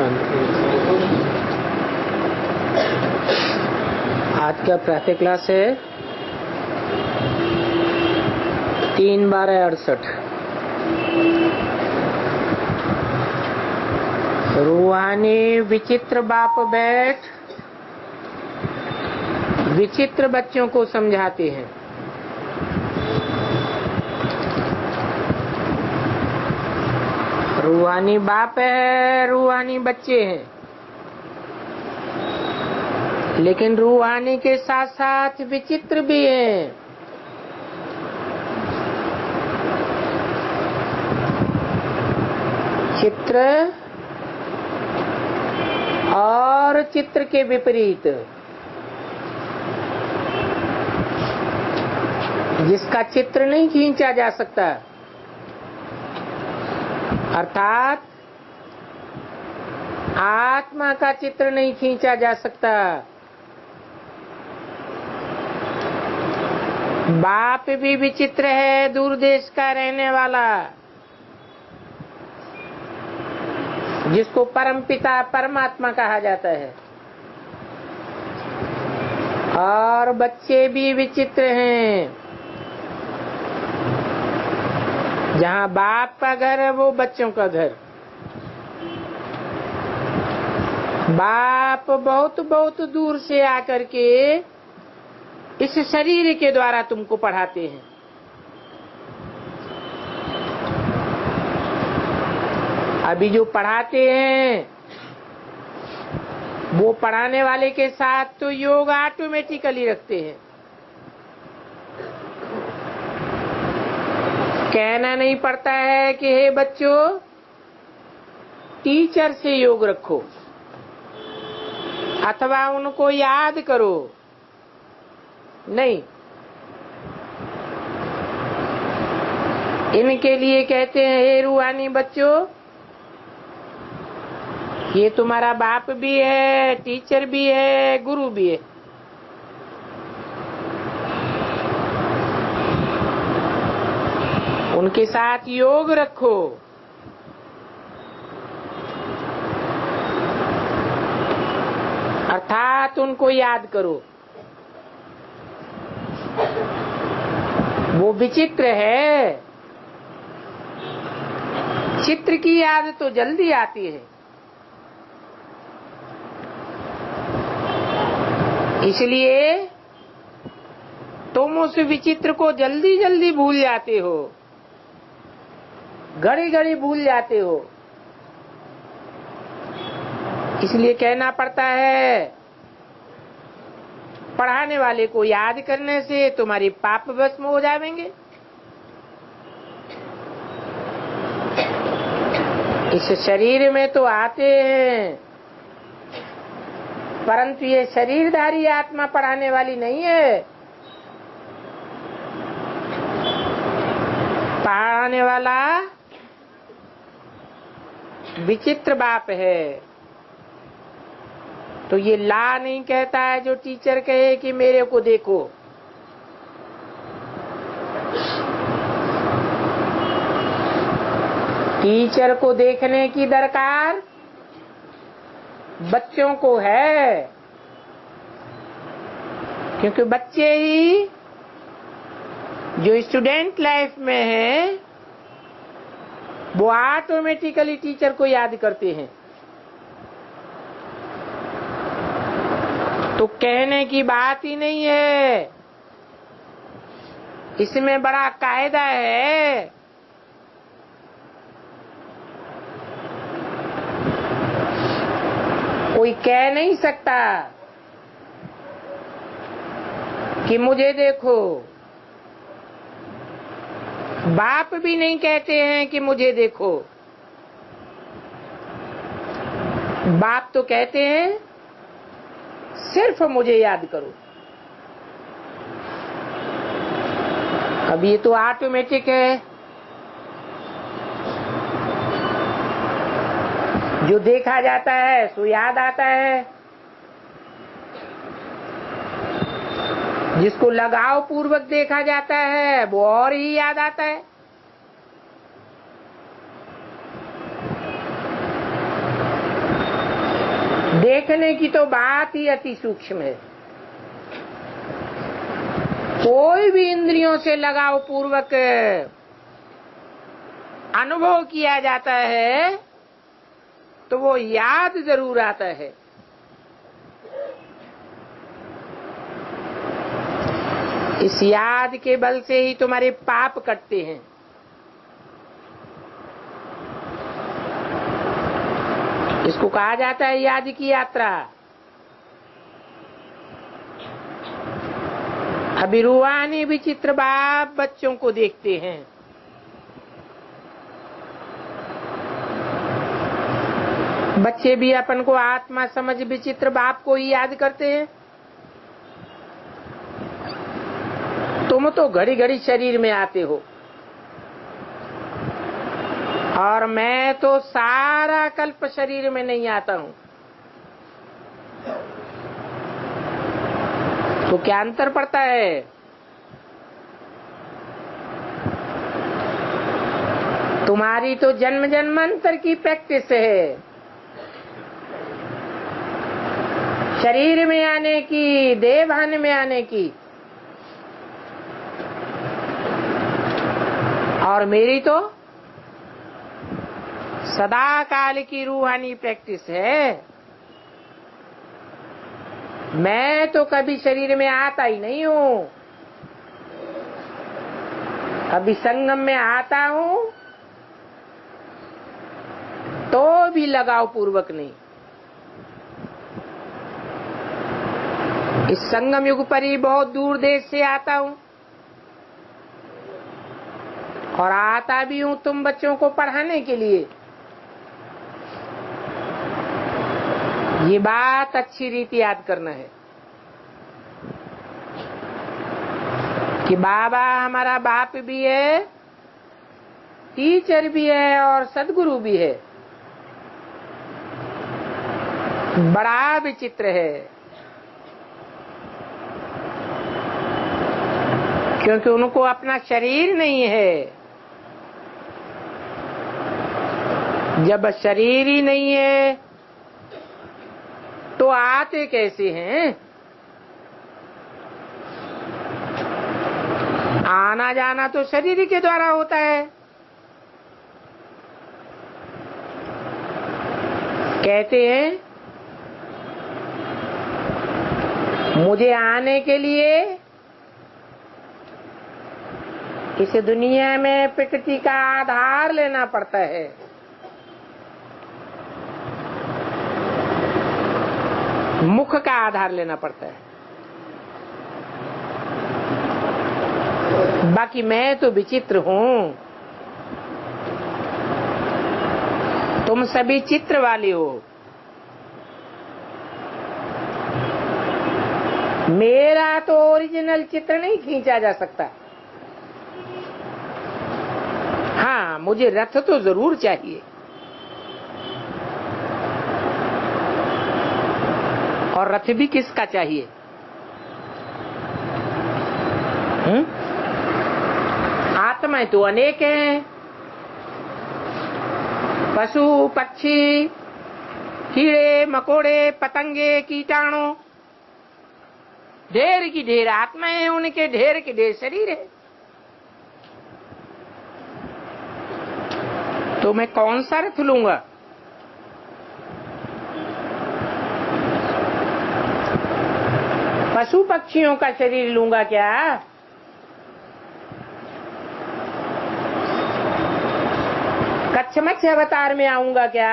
शांति। आज का प्रातः क्लास है 3/12/68। रूहानी विचित्र बाप बैठ विचित्र बच्चों को समझाते हैं। रूहानी बाप है, रूहानी बच्चे हैं, लेकिन रूहानी के साथ साथ विचित्र भी हैं। चित्र और चित्र के विपरीत, जिसका चित्र नहीं खींचा जा सकता, अर्थात आत्मा का चित्र नहीं खींचा जा सकता। बाप भी विचित्र है, दूर देश का रहने वाला, जिसको परमपिता परमात्मा कहा जाता है। और बच्चे भी विचित्र हैं। जहाँ बाप का घर है वो बच्चों का घर। बाप बहुत बहुत दूर से आकर के इस शरीर के द्वारा तुमको पढ़ाते हैं। अभी जो पढ़ाते हैं वो पढ़ाने वाले के साथ तो योग ऑटोमेटिकली रखते हैं। कहना नहीं पड़ता है कि हे बच्चों टीचर से योग रखो अथवा उनको याद करो। नहीं, इनके लिए कहते हैं हे रूहानी बच्चों, ये तुम्हारा बाप भी है, टीचर भी है, गुरु भी है। उनके साथ योग रखो। अर्थात उनको याद करो। वो विचित्र है। चित्र की याद तो जल्दी आती है, इसलिए तुम उस विचित्र को जल्दी जल्दी भूल जाते हो, घड़ी घड़ी भूल जाते हो। इसलिए कहना पड़ता है, पढ़ाने वाले को याद करने से तुम्हारे पाप भस्म हो जाएंगे। इस शरीर में तो आते हैं, परंतु ये शरीरधारी आत्मा पढ़ाने वाली नहीं है। पढ़ाने वाला विचित्र बाप है। तो ये ला नहीं कहता है जो टीचर कहे कि मेरे को देखो। टीचर को देखने की दरकार बच्चों को है, क्योंकि बच्चे ही जो स्टूडेंट लाइफ में है वो ऑटोमेटिकली टीचर को याद करते हैं। तो कहने की बात ही नहीं है, इसमें बड़ा कायदा है। कोई कह नहीं सकता कि मुझे देखो। बाप भी नहीं कहते हैं कि मुझे देखो। बाप तो कहते हैं सिर्फ मुझे याद करो। अब ये तो ऑटोमेटिक है। जो देखा जाता है सो याद आता है। जिसको लगाव पूर्वक देखा जाता है वो और ही याद आता है। देखने की तो बात ही अति सूक्ष्म है। कोई भी इंद्रियों से लगाव पूर्वक अनुभव किया जाता है तो वो याद जरूर आता है। इस याद के बल से ही तुम्हारे पाप कटते हैं। इसको कहा जाता है याद की यात्रा। अभी रूहानी विचित्र बाप बच्चों को देखते हैं। बच्चे भी अपन को आत्मा समझ विचित्र बाप को ही याद करते हैं। तुम तो घड़ी घड़ी शरीर में आते हो और मैं तो सारा कल्प शरीर में नहीं आता हूं। तो क्या अंतर पड़ता है? तुम्हारी तो जन्म जन्मांतर की प्रैक्टिस है शरीर में आने की, देवभान में आने की, और मेरी तो सदा काल की रूहानी प्रैक्टिस है। मैं तो कभी शरीर में आता ही नहीं हूं। कभी संगम में आता हूं तो भी लगाव पूर्वक नहीं। इस संगम युग पर ही बहुत दूर देश से आता हूं और आता भी हूं तुम बच्चों को पढ़ाने के लिए। ये बात अच्छी रीति याद करना है कि बाबा हमारा बाप भी है, टीचर भी है और सदगुरु भी है। बड़ा विचित्र है क्योंकि उनको अपना शरीर नहीं है। जब शरीर ही नहीं है तो आते कैसे हैं? आना जाना तो शरीर के द्वारा होता है। कहते हैं मुझे आने के लिए इस दुनिया में प्रकृति का आधार लेना पड़ता है। मुख का आधार लेना पड़ता है। बाकी मैं तो विचित्र हूं। तुम सभी चित्र वाले हो। मेरा तो ओरिजिनल चित्र नहीं खींचा जा सकता। हाँ, मुझे रथ तो जरूर चाहिए और रथ भी किसका चाहिए? आत्माएं तो अनेक हैं। पशु, पक्षी, कीड़े मकोड़े, पतंगे, कीटाणु, ढेर की ढेर आत्माएं हैं। उनके ढेर के ढेर शरीर है। तो मैं कौन सा रथ लूंगा? पशु पक्षियों का शरीर लूंगा क्या? कच्छमच्छ अवतार में आऊंगा क्या?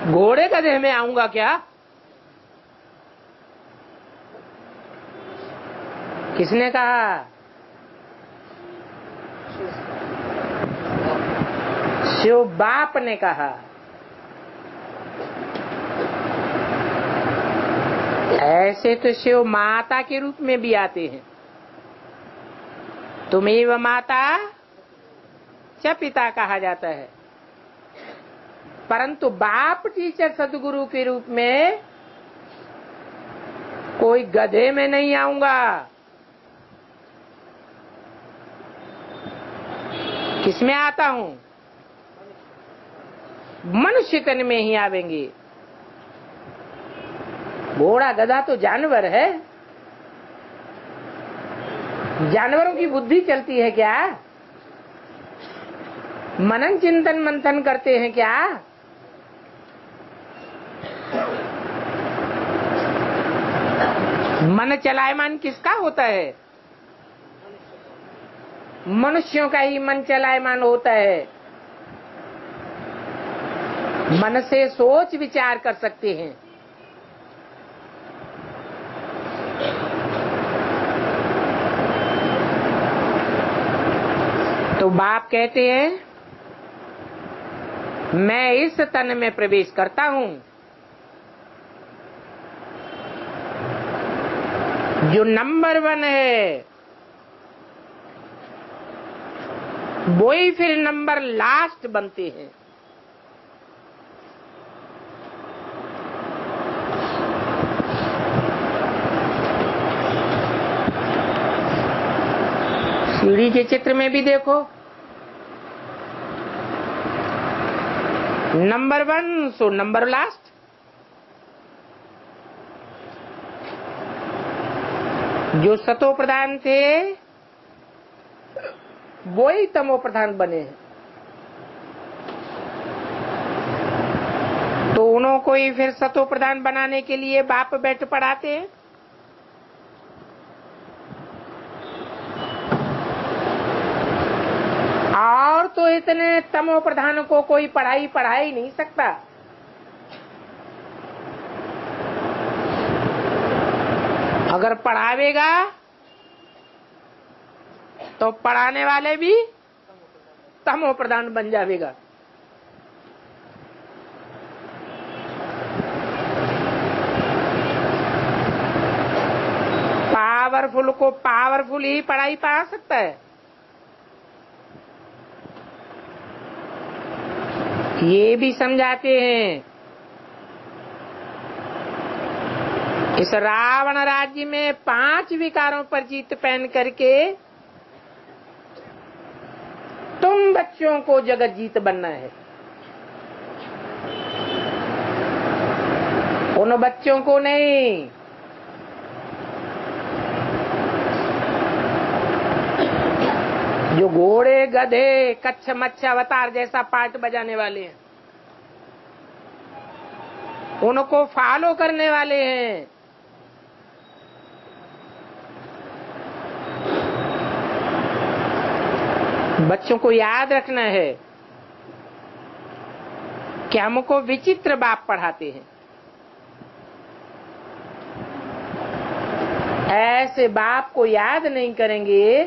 घोड़े गधे में आऊंगा क्या? किसने कहा? शिव बाप ने कहा। ऐसे तो शिव माता के रूप में भी आते हैं। तुमेव माता च पिता कहा जाता है। परंतु बाप टीचर सदगुरु के रूप में कोई गधे में नहीं आऊंगा। किसमें आता हूं? मनुष्य तन में ही आवेंगे। घोड़ा गधा तो जानवर है, जानवरों की बुद्धि चलती है क्या? मनन चिंतन मंथन करते हैं क्या? मन चलायमान किसका होता है? मनुष्यों का ही मन चलायमान होता है। मन से सोच विचार कर सकते हैं। तो बाप कहते हैं मैं इस तन में प्रवेश करता हूं जो नंबर 1 है, वो ही फिर नंबर लास्ट बनते हैं। सीढ़ी के चित्र में भी देखो, नंबर 1 सो नंबर लास्ट। जो सतो प्रधान थे वो ही तमो प्रधान बने हैं। तो उन्हों को ही फिर सतो प्रधान बनाने के लिए बाप बैठ पढ़ाते हैं। और तो इतने तमो प्रधान को कोई पढ़ा ही नहीं सकता। अगर पढ़ावेगा तो पढ़ाने वाले भी तमो प्रधान बन जाएगा। पावरफुल को पावरफुल ही पढ़ाई पढ़ा सकता है। ये भी समझाते हैं इस रावण राज्य में 5 विकारों पर जीत पहन करके तुम बच्चों को जगत जीत बनना है। उन बच्चों को नहीं, जो घोड़े गधे कच्छ मच्छ अवतार जैसा पार्ट बजाने वाले हैं, उनको फॉलो करने वाले हैं। बच्चों को याद रखना है कि हमको विचित्र बाप पढ़ाते हैं। ऐसे बाप को याद नहीं करेंगे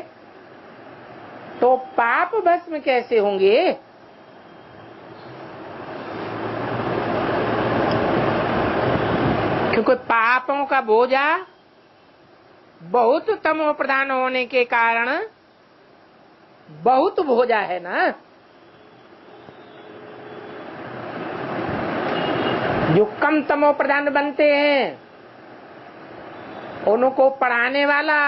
तो पाप भस्म कैसे होंगे? क्योंकि पापों का बोझा बहुत तमो प्रधान होने के कारण बहुत बोझा है ना। जो कम तमो प्रधान बनते हैं उनको पढ़ाने वाला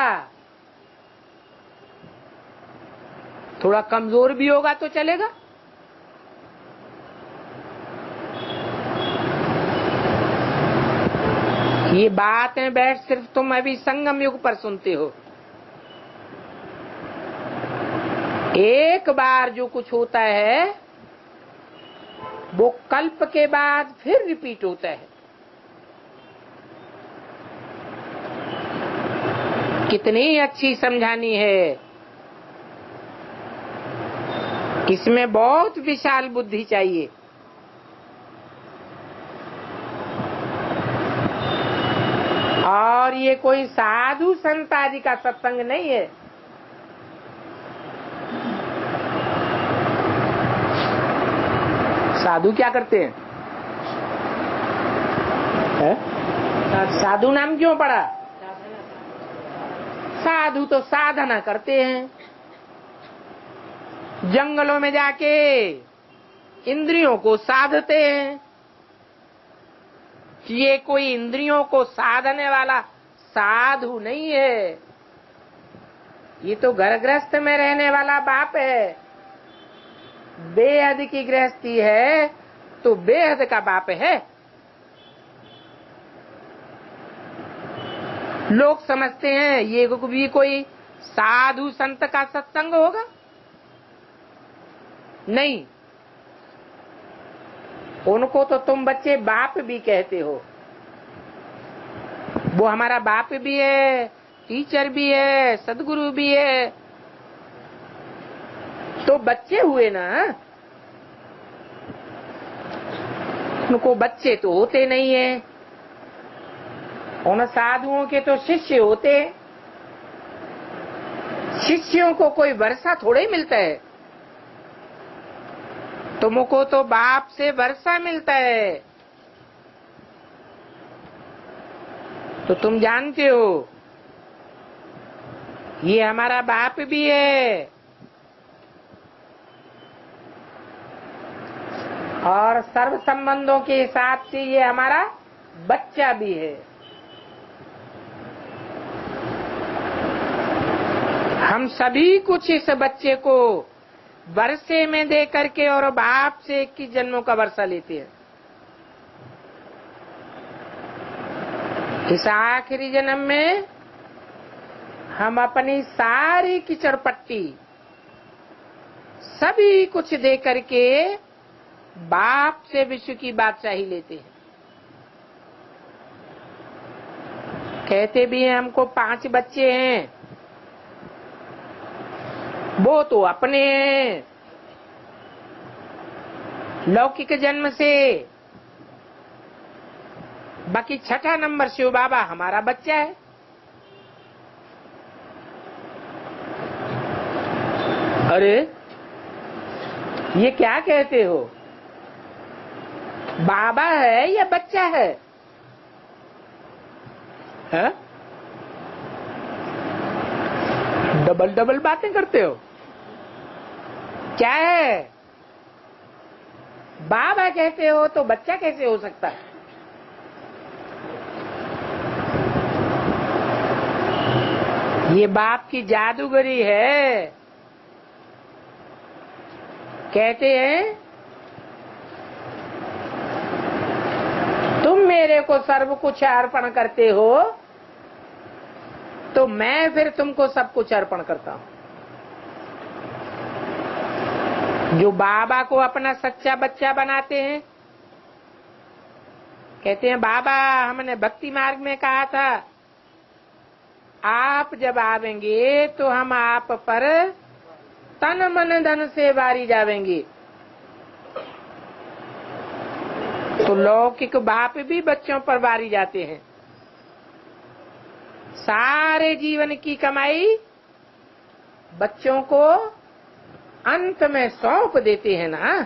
थोड़ा कमजोर भी होगा तो चलेगा। ये बातें बैठ सिर्फ तुम अभी संगम युग पर सुनते हो। एक बार जो कुछ होता है वो कल्प के बाद फिर रिपीट होता है। कितनी अच्छी समझानी है, इसमें बहुत विशाल बुद्धि चाहिए। और ये कोई साधु संत आदि का सत्संग नहीं है। साधु क्या करते हैं? साधु नाम क्यों पड़ा? साधु तो साधना करते हैं, जंगलों में जाके इंद्रियों को साधते हैं। ये कोई इंद्रियों को साधने वाला साधु नहीं है, ये तो घर गृहस्थ में रहने वाला बाप है। बेहद की गृहस्थी है, तो बेहद का बाप है। लोग समझते हैं ये भी कोई साधु संत का सत्संग होगा। नहीं, उनको तो तुम बच्चे बाप भी कहते हो। वो हमारा बाप भी है, टीचर भी है, सदगुरु भी है, तो बच्चे हुए ना। उनको बच्चे तो होते नहीं है, उन साधुओं के तो शिष्य होते हैं। शिष्यों को कोई वर्षा थोड़े ही मिलता है, तुमको तो बाप से वर्षा मिलता है। तो तुम जानते हो ये हमारा बाप भी है और सर्व संबंधों के हिसाब से ये हमारा बच्चा भी है। हम सभी कुछ इस बच्चे को वर्षे में दे करके और बाप से 21 जन्मों का वर्षा लेते हैं। इस आखिरी जन्म में हम अपनी सारी कीचड़ पट्टी सभी कुछ दे करके बाप से विश्व की बादशाही लेते हैं। कहते भी हैं हमको 5 बच्चे हैं, वो तो अपने हैं लौकिक जन्म से, बाकी 6ठा नंबर शिव बाबा हमारा बच्चा है। अरे ये क्या कहते हो, बाबा है या बच्चा है? डबल डबल बातें करते हो, क्या है? बाबा कहते हो तो बच्चा कैसे हो सकता है? ये बाप की जादूगरी है। कहते हैं तुम मेरे को सर्व कुछ अर्पण करते हो तो मैं फिर तुमको सब कुछ अर्पण करता हूं। जो बाबा को अपना सच्चा बच्चा बनाते हैं, कहते हैं बाबा हमने भक्ति मार्ग में कहा था आप जब आवेंगे तो हम आप पर तन मन धन से वारी जावेंगे। तो लौकिक बाप भी बच्चों पर वारी जाते हैं, सारे जीवन की कमाई बच्चों को अंत में सौंप देते हैं ना।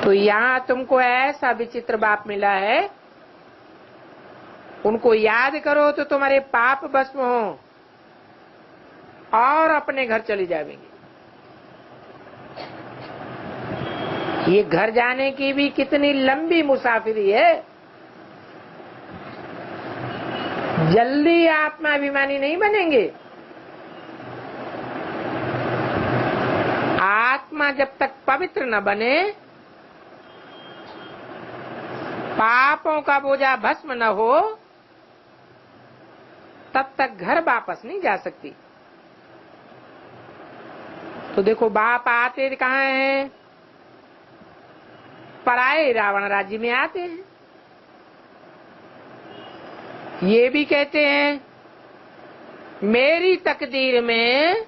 तो यहाँ तुमको ऐसा विचित्र बाप मिला है, उनको याद करो तो तुम्हारे पाप भस्म हो और अपने घर चले जाएंगे। ये घर जाने की भी कितनी लंबी मुसाफिरी है। जल्दी आत्माभिमानी नहीं बनेंगे। आत्मा जब तक पवित्र न बने, पापों का बोझा भस्म न हो, तब तक घर वापस नहीं जा सकती। तो देखो बाप आते कहाँ हैं? पराए रावण राज्य में आते हैं। ये भी कहते हैं मेरी तकदीर में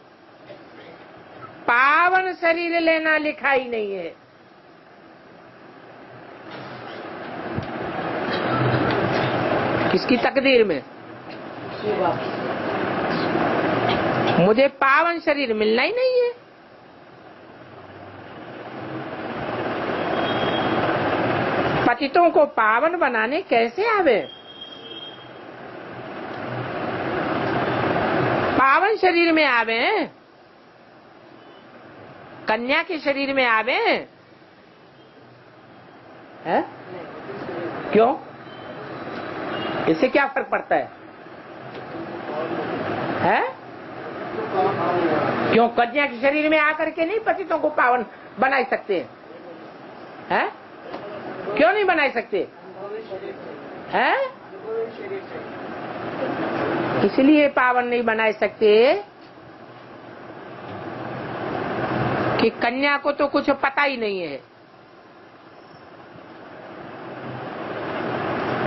पावन शरीर लेना लिखा ही नहीं है। किसकी तकदीर में? मुझे पावन शरीर मिलना ही नहीं है। पतितों को पावन बनाने कैसे आवे? पावन शरीर में आवे, कन्या के शरीर में आवे है? क्यों? इससे क्या फर्क पड़ता है? है? क्यों कन्या के शरीर में आकर के नहीं पतितों को पावन बना सकते हैं? है? क्यों नहीं बना सकते हैं? इसलिए पावन नहीं बना सकते कि कन्या को तो कुछ पता ही नहीं है,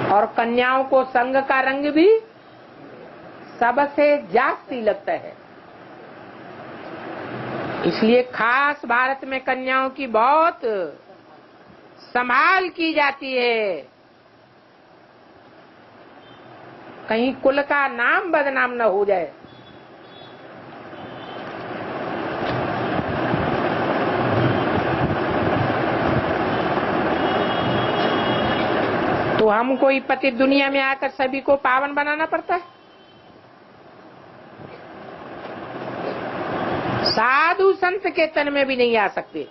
और कन्याओं को संग का रंग भी सबसे जास्ती लगता है। इसलिए खास भारत में कन्याओं की बहुत संभाल की जाती है, कहीं कुल का नाम बदनाम न हो जाए। तो हमको ही पति दुनिया में आकर सभी को पावन बनाना पड़ता है। साधु संत के तन में भी नहीं आ सकते।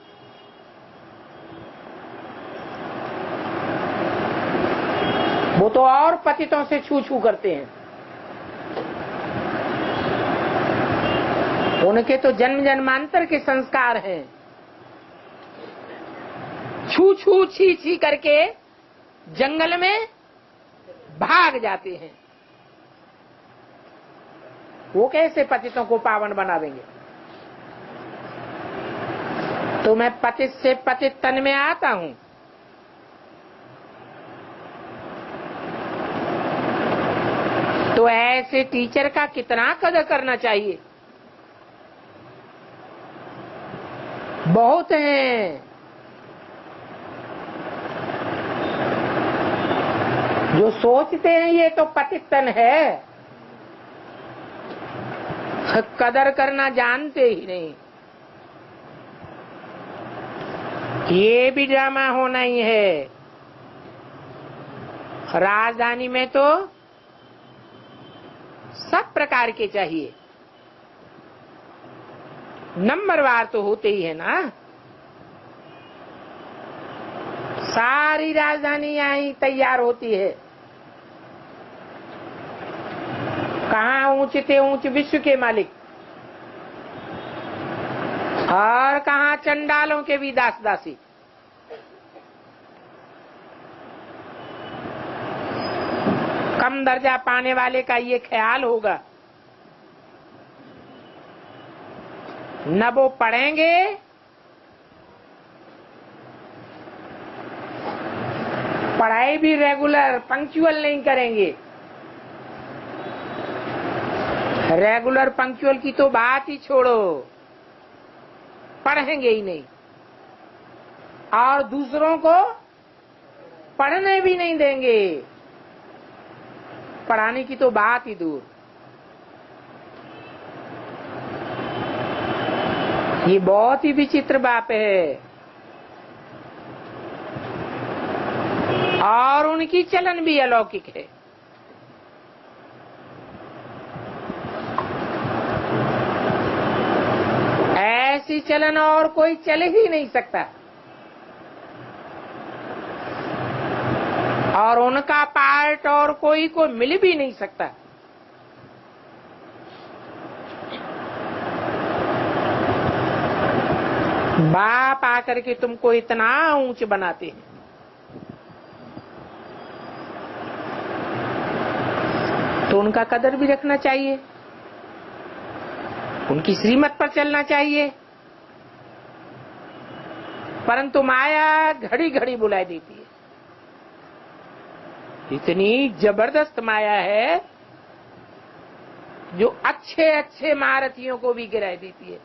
वो तो और पतितों से छू छू करते हैं। उनके तो जन्म जन्मांतर के संस्कार हैं। छू छू छी छी करके जंगल में भाग जाते हैं। वो कैसे पतितों को पावन बना देंगे? तो मैं पतित से पतित तन में आता हूं। तो ऐसे टीचर का कितना कदर करना चाहिए। बहुत हैं जो सोचते हैं ये तो पतित तन है, कदर करना जानते ही नहीं। ये भी ड्रामा होना ही है। राजधानी में तो सब प्रकार के चाहिए, नंबरवार तो होते ही है ना। सारी राजधानी यहीं तैयार होती है। कहाँ ऊंचते ऊंच विश्व के मालिक, और कहाँ चंडालों के भी दास दासी। कम दर्जा पाने वाले का ये ख्याल होगा, न वो पढ़ेंगे पढ़ाई भी रेगुलर पंक्चुअल नहीं करेंगे। रेगुलर पंक्चुअल की तो बात ही छोड़ो, पढ़ेंगे ही नहीं, और दूसरों को पढ़ने भी नहीं देंगे। पढ़ाने की तो बात ही दूर। ये बहुत ही विचित्र बात है। और उनकी चलन भी अलौकिक है। ऐसी चलन और कोई चल ही नहीं सकता, और उनका पार्ट और कोई को मिल भी नहीं सकता। बाप आकर के तुमको इतना ऊंच बनाते हैं, तो उनका कदर भी रखना चाहिए, उनकी श्रीमत पर चलना चाहिए। परंतु माया घड़ी घड़ी बुलाई देती है। इतनी जबरदस्त माया है जो अच्छे अच्छे महारथियों को भी गिरा देती है।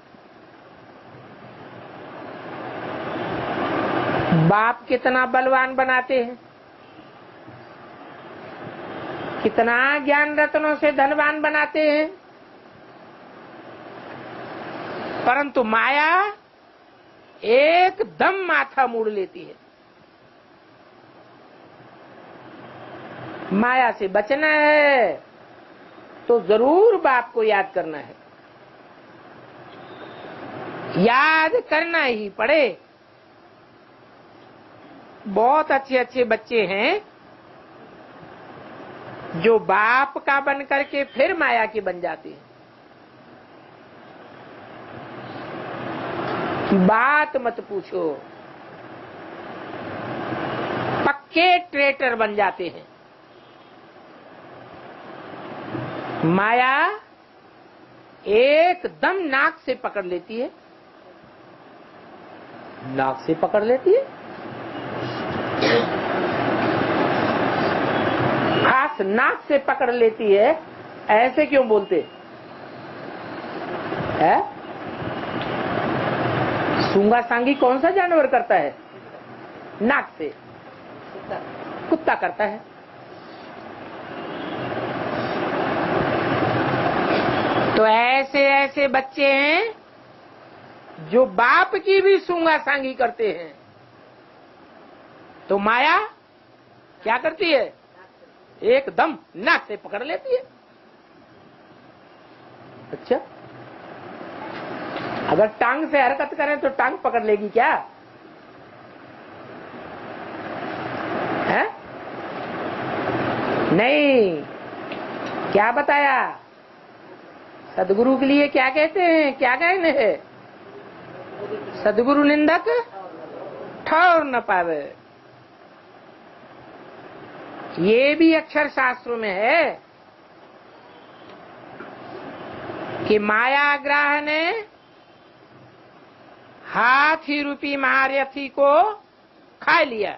बाप कितना बलवान बनाते हैं, कितना ज्ञान रत्नों से धनवान बनाते हैं, परंतु माया एकदम माथा मोड़ लेती है। माया से बचना है तो जरूर बाप को याद करना है, याद करना ही पड़े। बहुत अच्छे अच्छे बच्चे हैं जो बाप का बन करके फिर माया के बन जाते हैं। बात मत पूछो, के ट्रेटर बन जाते हैं। माया एकदम नाक से पकड़ लेती है, नाक से पकड़ लेती है, खास नाक से पकड़ लेती है। ऐसे क्यों बोलते है? सूंगा सांगी कौन सा जानवर करता है? नाक से। कुत्ता करता है। तो ऐसे ऐसे बच्चे हैं जो बाप की भी सूंगा सांगी करते हैं। तो माया क्या करती है? एकदम नाक से पकड़ लेती है। अच्छा, अगर टांग से हरकत करें तो टांग पकड़ लेगी क्या? है? नहीं। क्या बताया? सदगुरु के लिए क्या कहते हैं? क्या कहने हैं? सदगुरु निंदक ठौर न पावे। ये भी अक्षर शास्त्रों में है कि मायाग्राह ने हाथी रूपी महारथी को खा लिया,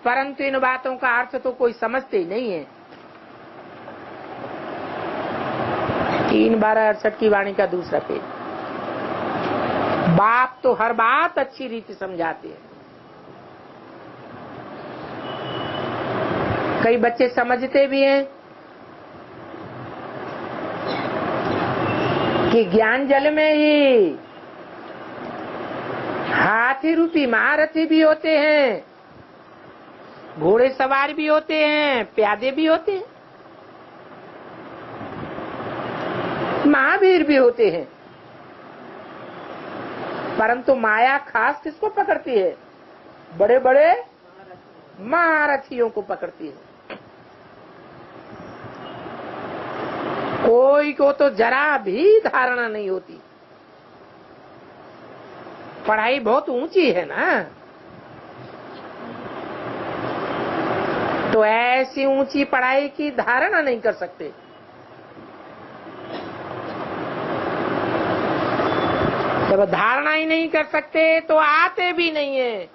परंतु इन बातों का अर्थ तो कोई समझते ही नहीं है। 3/12/68 की वाणी का दूसरा पेज। बाप तो हर बात अच्छी रीति समझाते हैं। कई बच्चे समझते भी हैं कि ज्ञान जल में ही हाथी रूपी महारथी भी होते हैं, घोड़े सवार भी होते हैं, प्यादे भी होते हैं, महावीर भी होते हैं। परंतु माया खास किसको पकड़ती है? बड़े बड़े महारथियों को पकड़ती है। कोई को तो जरा भी धारणा नहीं होती। पढ़ाई बहुत ऊंची है ना, तो ऐसी ऊंची पढ़ाई की धारणा नहीं कर सकते। जब धारणा ही नहीं कर सकते तो आते भी नहीं है।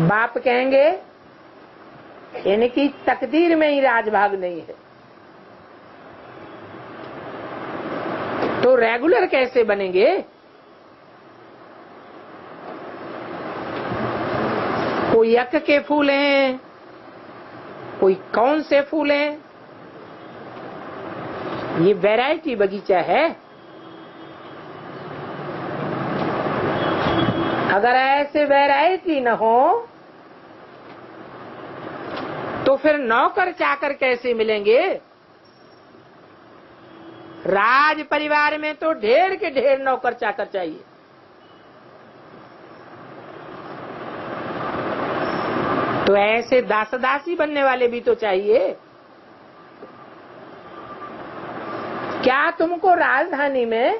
बाप कहेंगे इनकी तकदीर में ही राजभाग नहीं है, तो रेगुलर कैसे बनेंगे? कोई यक के फूल हैं, कोई कौन से फूल हैं। ये वैरायटी बगीचा है। अगर ऐसे वैरायटी न हो तो फिर नौकर चाकर कैसे मिलेंगे? राज परिवार में तो ढेर के ढेर नौकर चाकर चाहिए। तो ऐसे दास दासी बनने वाले भी तो चाहिए। क्या तुमको राजधानी में,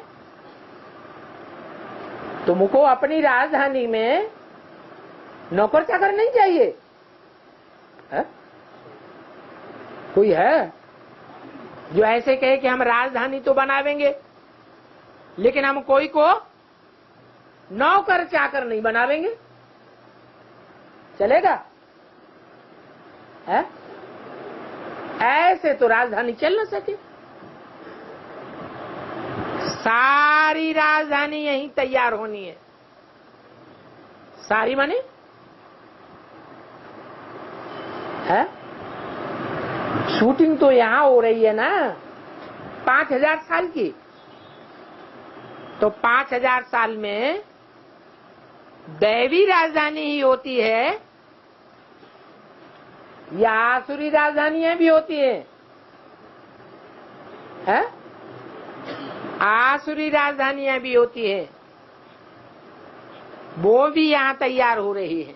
तुमको अपनी राजधानी में नौकर चाकर नहीं चाहिए? है? कोई है जो ऐसे कहे कि हम राजधानी तो बनावेंगे लेकिन हम कोई को नौकर चाकर नहीं बनावेंगे? चलेगा? है? ऐसे तो राजधानी चल न सके। सारी राजधानी यहीं तैयार होनी है। सारी माने है? शूटिंग तो यहां हो रही है ना 5000 साल की, तो 5000 साल में दैवी राजधानी ही होती है या आसुरी राजधानियां भी होती हैं? है? आसुरी राजधानियां भी होती है, वो भी यहां तैयार हो रही है।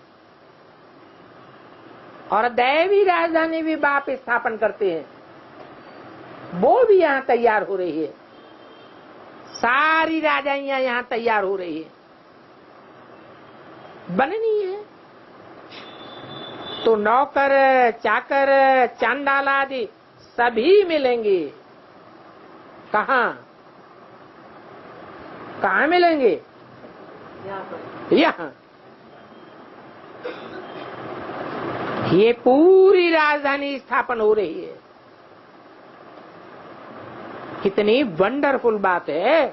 और दैवी राजधानी भी बाप स्थापन करते हैं, वो भी यहां तैयार हो रही है। सारी राजाइयां यहां तैयार हो रही है, बननी है। तो नौकर चाकर चांडाल आदि सभी मिलेंगे। कहाँ कहाँ मिलेंगे? यहाँ। ये पूरी राजधानी स्थापन हो रही है। कितनी वंडरफुल बात है।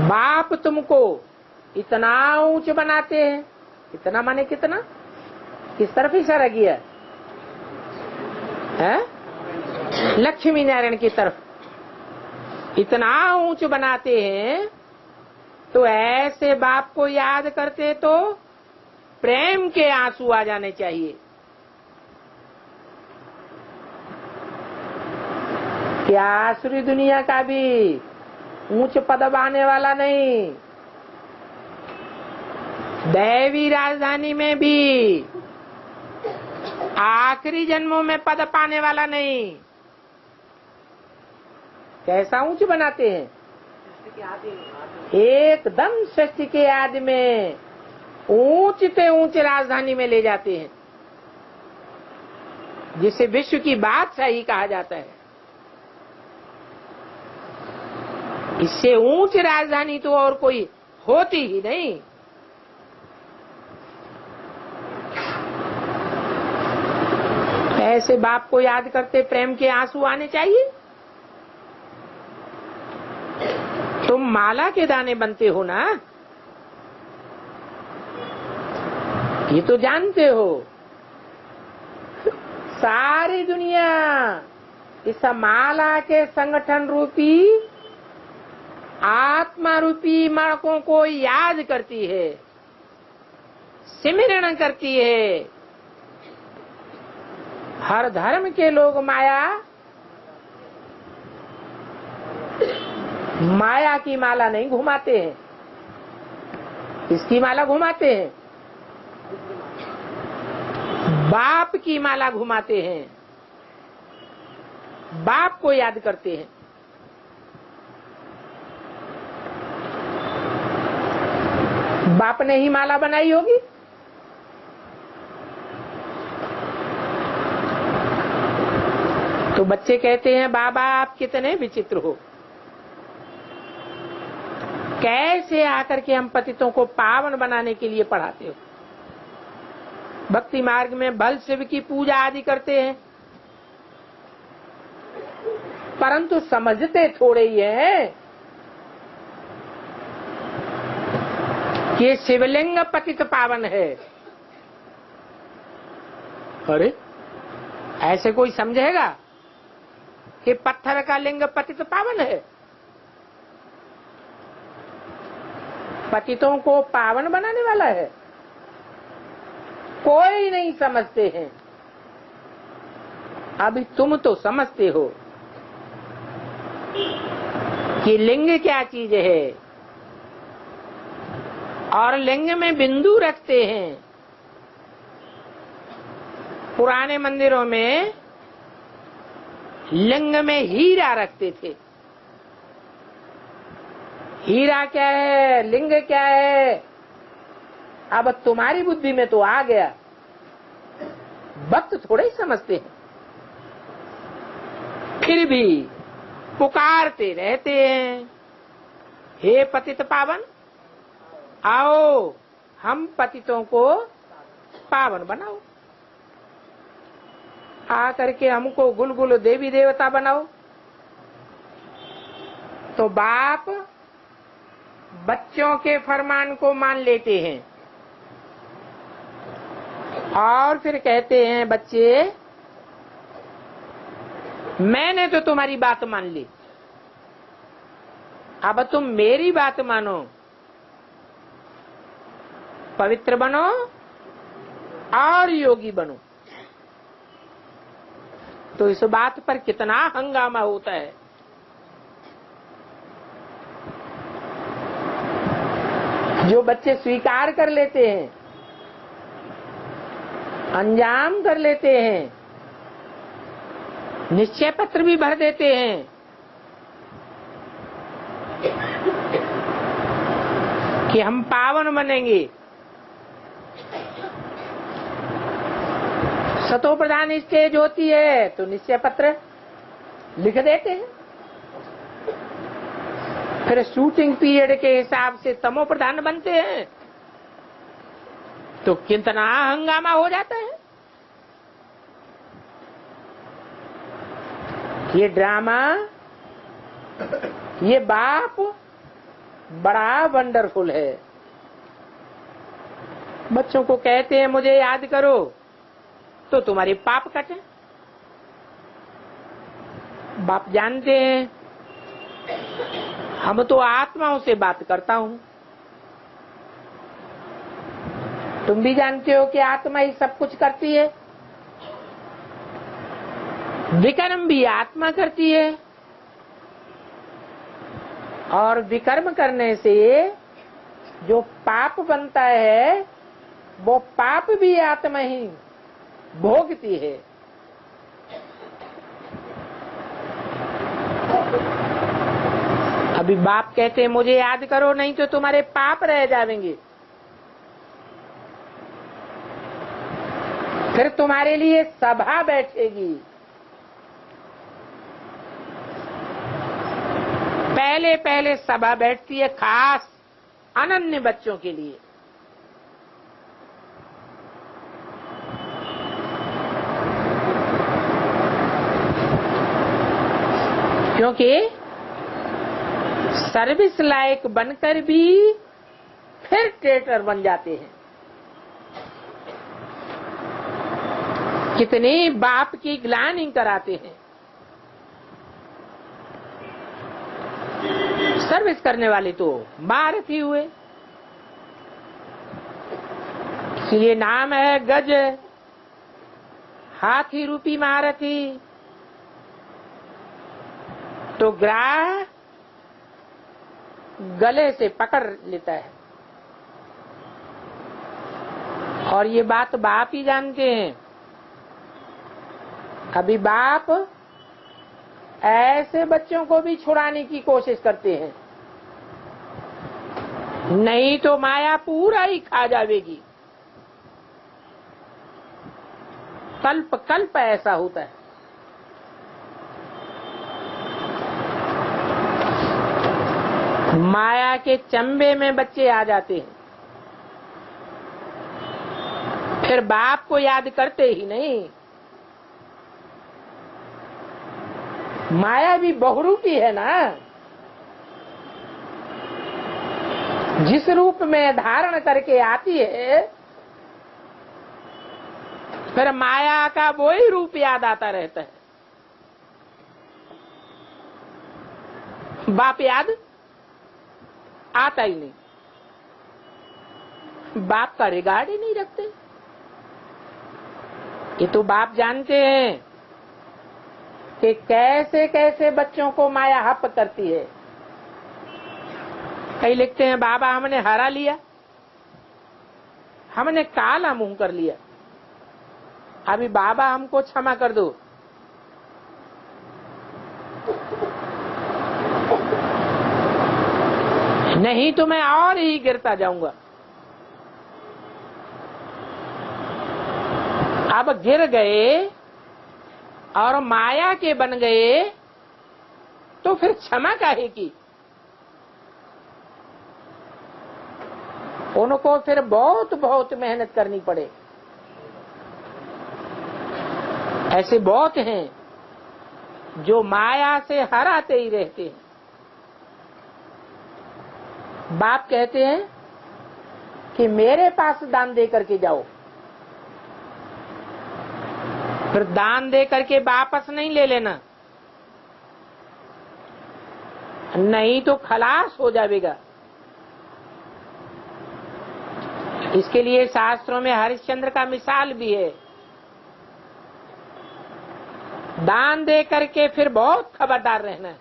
बाप तुमको इतना ऊंच बनाते हैं, इतना माने कितना, किस तरफ इशारा किया है? लक्ष्मी नारायण की तरफ। इतना ऊंच बनाते हैं तो ऐसे बाप को याद करते तो प्रेम के आंसू आ जाने चाहिए। क्या आसुरी दुनिया का भी ऊंच पद आने वाला नहीं, दैवी राजधानी में भी आखिरी जन्मों में पद पाने वाला नहीं। कैसा ऊंच बनाते हैं? एकदम सृष्टि के आदि में ऊंच से ऊंच राजधानी में ले जाते हैं, जिसे विश्व की बादशाही कहा जाता है। इससे ऊंच राजधानी तो और कोई होती ही नहीं। ऐसे बाप को याद करते प्रेम के आंसू आने चाहिए। तुम माला के दाने बनते हो ना, ये तो जानते हो। सारी दुनिया इस माला के संगठन रूपी आत्मा रूपी माणकों को याद करती है, सिमरण करती है। हर धर्म के लोग माया की माला नहीं घुमाते हैं। इसकी माला घुमाते हैं, बाप की माला घुमाते हैं, बाप को याद करते हैं। बाप ने ही माला बनाई होगी। तो बच्चे कहते हैं बाबा आप कितने विचित्र हो, कैसे आकर के हम पतितों को पावन बनाने के लिए पढ़ाते हो। भक्ति मार्ग में बल शिव की पूजा आदि करते हैं, परंतु समझते थोड़े ही हैं कि शिवलिंग पतित पावन है। अरे ऐसे कोई समझेगा कि पत्थर का लिंग पतित पावन है? पतितों को पावन बनाने वाला है? कोई नहीं समझते हैं। अभी तुम तो समझते हो कि लिंग क्या चीज है, और लिंग में बिंदु रखते हैं। पुराने मंदिरों में लिंग में हीरा रखते थे। हीरा क्या है, लिंग क्या है, अब तुम्हारी बुद्धि में तो आ गया। भक्त थोड़े ही समझते हैं, फिर भी पुकारते रहते हैं, हे पतित पावन आओ हम पतितों को पावन बनाओ, आकर के हमको गुलगुल देवी देवता बनाओ। तो बाप बच्चों के फरमान को मान लेते हैं और फिर कहते हैं बच्चे मैंने तो तुम्हारी बात मान ली, अब तुम मेरी बात मानो, पवित्र बनो और योगी बनो। तो इस बात पर कितना हंगामा होता है। जो बच्चे स्वीकार कर लेते हैं, अंजाम कर लेते हैं निश्चय पत्र भी भर देते हैं। कि हम पावन बनेंगे। सतो प्रधान स्टेज होती है तो निश्चय पत्र लिख देते हैं। फिर शूटिंग पीरियड के हिसाब से तमो प्रधान बनते हैं तो कितना हंगामा हो जाता है। ये ड्रामा, ये बाप बड़ा वंडरफुल है। बच्चों को कहते हैं मुझे याद करो तो तुम्हारे पाप कटे। बाप जानते हैं हम तो आत्माओं से बात करता हूं। तुम भी जानते हो कि आत्मा ही सब कुछ करती है। विकर्म भी आत्मा करती है और विकर्म करने से जो पाप बनता है वो पाप भी आत्मा ही भोगती है। अभी बाप कहते हैं मुझे याद करो नहीं तो तुम्हारे पाप रह जाएंगे। फिर तुम्हारे लिए सभा बैठेगी। पहले पहले सभा बैठती है खास अनन्य बच्चों के लिए। क्योंकि सर्विस लायक बनकर भी फिर ट्रेटर बन जाते हैं। कितने बाप की ग्लानि कराते हैं। सर्विस करने वाले तो महारथी हुए। ये नाम है गज, हाथी रूपी महारथी। तो ग्राह गले से पकड़ लेता है और ये बात बाप ही जानते हैं। अभी बाप ऐसे बच्चों को भी छुड़ाने की कोशिश करते हैं, नहीं तो माया पूरा ही खा जाएगी। कल्प कल्प ऐसा होता है। माया के चंबे में बच्चे आ जाते हैं, फिर बाप को याद करते ही नहीं। माया भी बहुरूपी है ना। जिस रूप में धारण करके आती है फिर माया का वही रूप याद आता रहता है। बाप याद आता ही नहीं। बाप का रिगार्ड ही नहीं रखते। ये तो बाप जानते हैं कि कैसे कैसे बच्चों को माया हप करती है। कई लिखते हैं बाबा हमने हरा लिया, हमने काला मुंह कर लिया, अभी बाबा हमको क्षमा कर दो। नहीं तो मैं और ही गिरता जाऊंगा। अब गिर गए और माया के बन गए तो फिर क्षमा काहे की। उनको फिर बहुत बहुत मेहनत करनी पड़े। ऐसे बहुत हैं जो माया से हराते ही रहते हैं। बाप कहते हैं कि मेरे पास दान दे करके जाओ, फिर दान दे करके वापस नहीं ले लेना, नहीं तो खलास हो जाएगा। इसके लिए शास्त्रों में हरिश्चंद्र का मिसाल भी है। दान दे करके फिर बहुत खबरदार रहना,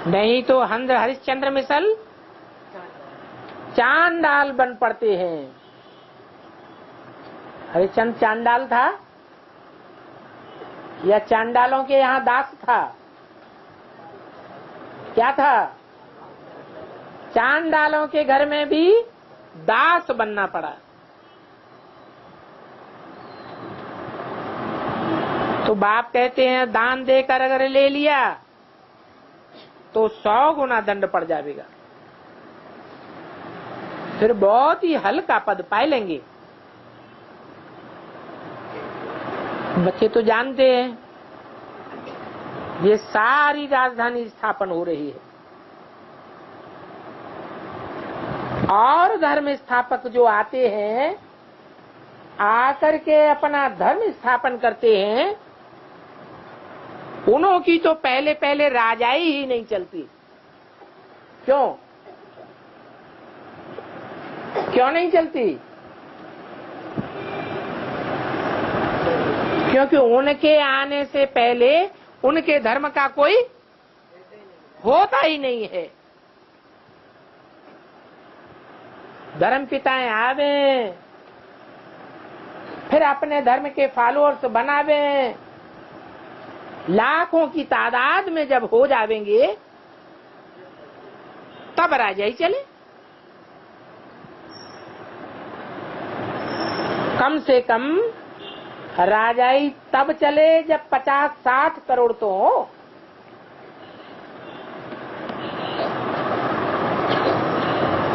नहीं तो हरिश्चंद्र मिसल चांडाल बन पड़ते हैं। हरिश्चंद्र चांडाल था या चांडालों के यहाँ दास था? क्या था? चांडालों के घर में भी दास बनना पड़ा। तो बाप कहते हैं दान देकर अगर ले लिया तो 100 गुना दंड पड़ जाएगा, फिर बहुत ही हल्का पद पाए लेंगे। बच्चे तो जानते हैं ये सारी राजधानी स्थापन हो रही है और धर्म स्थापक जो आते हैं आकर के अपना धर्म स्थापन करते हैं, उन्हों की तो पहले पहले राजाई ही नहीं चलती। क्यों नहीं चलती? क्योंकि उनके आने से पहले उनके धर्म का कोई होता ही नहीं है। धर्म पिताएं आवे, फिर अपने धर्म के फॉलोअर्स बनावे, लाखों की तादाद में जब हो जावेंगे तब राजाई चले। कम से कम राजाई तब चले जब 50-60 करोड़ तो हो।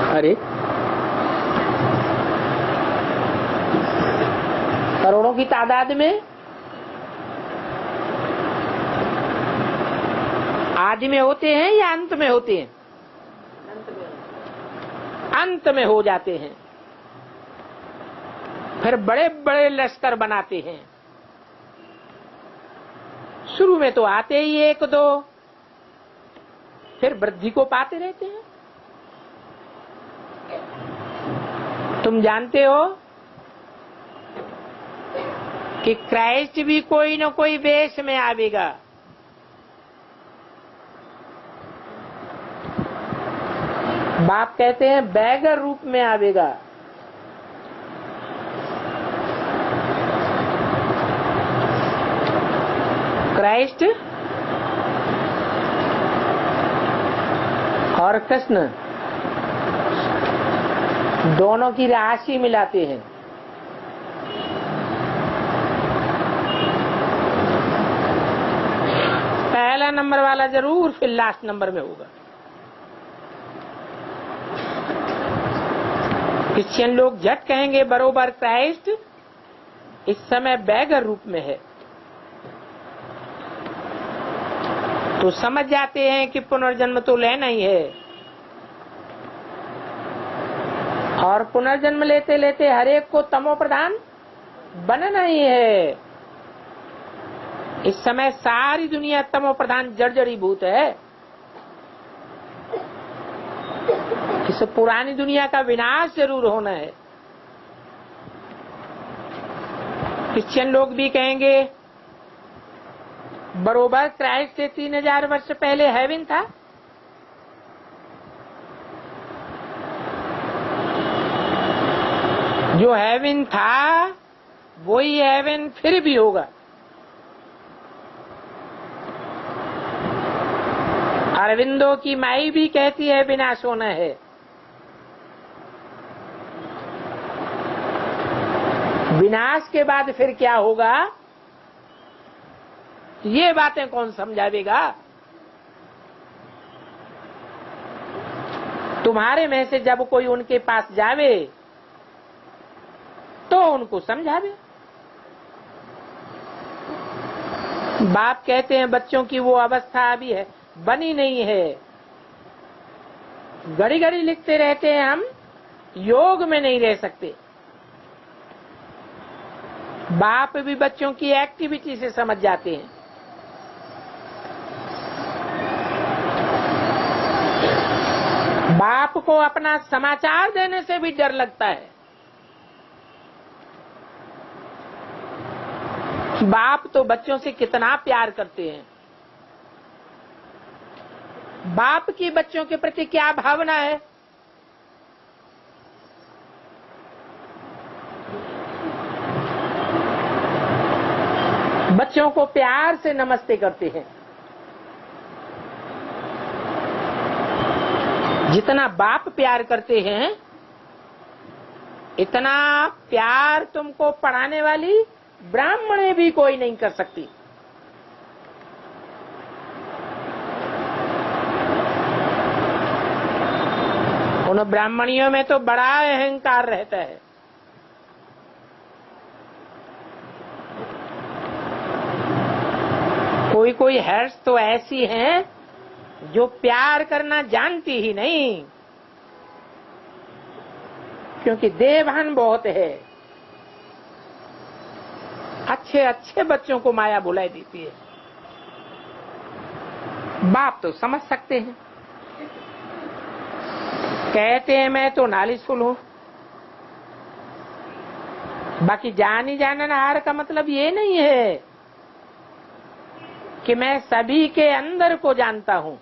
अरे करोड़ों की तादाद में आदि में होते हैं या अंत में होते हैं? अंत में हो जाते हैं। फिर बड़े बड़े लश्कर बनाते हैं। शुरू में तो आते ही 1-2, फिर वृद्धि को पाते रहते हैं। तुम जानते हो कि क्राइस्ट भी कोई न कोई वेश में आवेगा। बाप कहते हैं बैगर रूप में आवेगा। क्राइस्ट और कृष्ण दोनों की राशि मिलाते हैं। पहला नंबर वाला जरूर फिर लास्ट नंबर में होगा। क्रिश्चियन लोग झट कहेंगे बरोबर क्राइस्ट इस समय बैगर रूप में है, तो समझ जाते हैं कि पुनर्जन्म तो लेना ही है। और पुनर्जन्म लेते लेते हर एक को तमो प्रधान बनना ही है। इस समय सारी दुनिया तमो प्रधान जर्जरीभूत है। इस पुरानी दुनिया का विनाश जरूर होना है। क्रिश्चियन लोग भी कहेंगे बरोबर क्राइस्ट से 3000 वर्ष पहले हेवन था। जो हेवन था वही हेवन फिर भी होगा। अरविंदो की माई भी कहती है विनाश होना है। विनाश के बाद फिर क्या होगा, ये बातें कौन समझावेगा? तुम्हारे में से जब कोई उनके पास जावे तो उनको समझावे। बाप कहते हैं बच्चों की वो अवस्था अभी है, बनी नहीं है। घड़ी घड़ी लिखते रहते हैं हम, योग में नहीं रह सकते। बाप भी बच्चों की एक्टिविटी से समझ जाते हैं। बाप को अपना समाचार देने से भी डर लगता है। बाप तो बच्चों से कितना प्यार करते हैं। बाप की बच्चों के प्रति क्या भावना है? बच्चों को प्यार से नमस्ते करते हैं। जितना बाप प्यार करते हैं इतना प्यार तुमको पढ़ाने वाली ब्राह्मणे भी कोई नहीं कर सकती। उन ब्राह्मणियों में तो बड़ा अहंकार रहता है। कोई कोई हर्ष तो ऐसी हैं जो प्यार करना जानती ही नहीं, क्योंकि देवहन बहुत है। अच्छे अच्छे बच्चों को माया भुलाई देती है। बाप तो समझ सकते हैं, कहते हैं मैं तो नालिशफुल हूं। बाकी जानी जाननहार का मतलब ये नहीं है कि मैं सभी के अंदर को जानता हूं।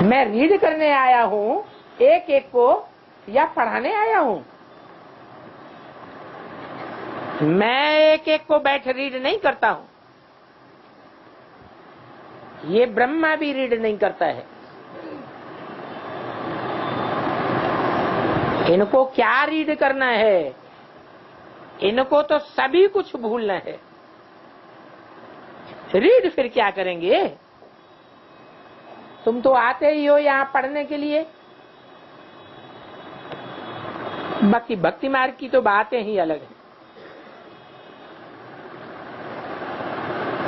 मैं रीड करने आया हूं एक एक को या पढ़ाने आया हूं। मैं एक एक को बैठ रीड नहीं करता हूं। ये ब्रह्मा भी रीड नहीं करता है। इनको क्या रीड करना है? इनको तो सभी कुछ भूलना है। रीड फिर क्या करेंगे? तुम तो आते ही हो यहाँ पढ़ने के लिए। बाकी भक्ति मार्ग की तो बातें ही अलग है।